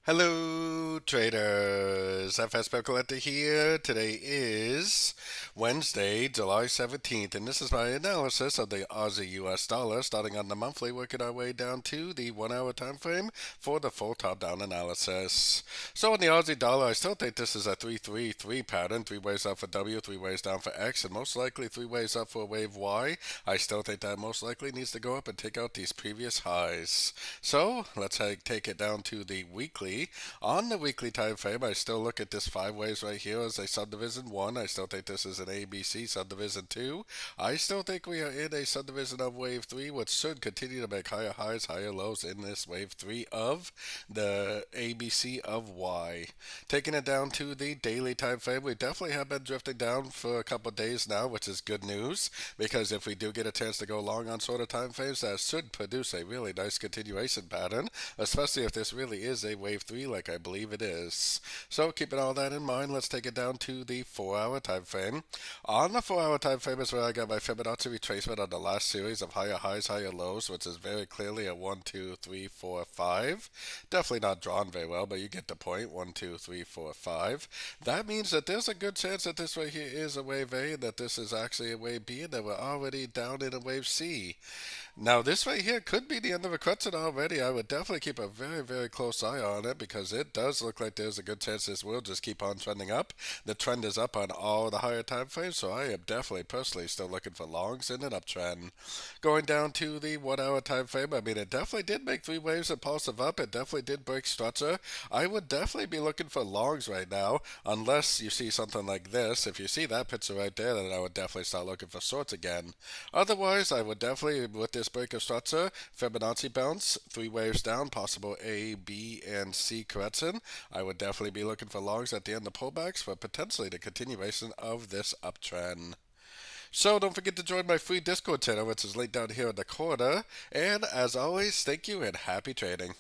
Hello, traders. FX Pip Collector here. Today is Wednesday, July 17th, and this is my analysis of the Aussie US dollar, starting on the monthly, working our way down to the 1 hour time frame for the full top-down analysis. So, in the Aussie dollar, I still think this is a 3-3-3 pattern, 3 ways up for W, 3 ways down for X, and most likely 3 ways up for wave Y. I still think that most likely needs to go up and take out these previous highs. So, let's take it down to the weekly. On the weekly time frame, I still look at this 5 ways right here as a subdivision 1. I still think this is an ABC subdivision 2. I still think we are in a subdivision of wave 3, which should continue to make higher highs, higher lows in this wave 3 of the ABC of Y. Taking it down to the daily time frame, we definitely have been drifting down for a couple of days now, which is good news, because if we do get a chance to go long on shorter time frames, that should produce a really nice continuation pattern, especially if this really is a wave 3 like I believe it is. So keeping all that in mind, let's take it down to the 4 hour time frame. On the 4 hour time frame is where I got my Fibonacci retracement on the last series of higher highs, higher lows, which is very clearly a 1, 2, 3, 4, 5. Definitely not drawn very well, but you get the point. 1, 2, 3, 4, 5. That means that there's a good chance that this right here is a wave A, and that this is actually a wave B, and that we're already down in a wave C. Now, this right here could be the end of a correction already. I would definitely keep a very, very close eye on it because it does look like there's a good chance this will just keep on trending up. The trend is up on all the higher time frames, so I am definitely personally still looking for longs in an uptrend. Going down to the 1 hour time frame, I mean, it definitely did make 3 waves impulsive up. It definitely did break structure. I would definitely be looking for longs right now, unless you see something like this. If you see that picture right there, then I would definitely start looking for shorts again. Otherwise, I would definitely, with this break of structure, Fibonacci bounce, 3 waves down, possible A, B, and C correction. I would definitely be looking for longs at the end of pullbacks for potentially the continuation of this uptrend. So don't forget to join my free Discord channel, which is linked down here in the corner. And as always, thank you and happy trading.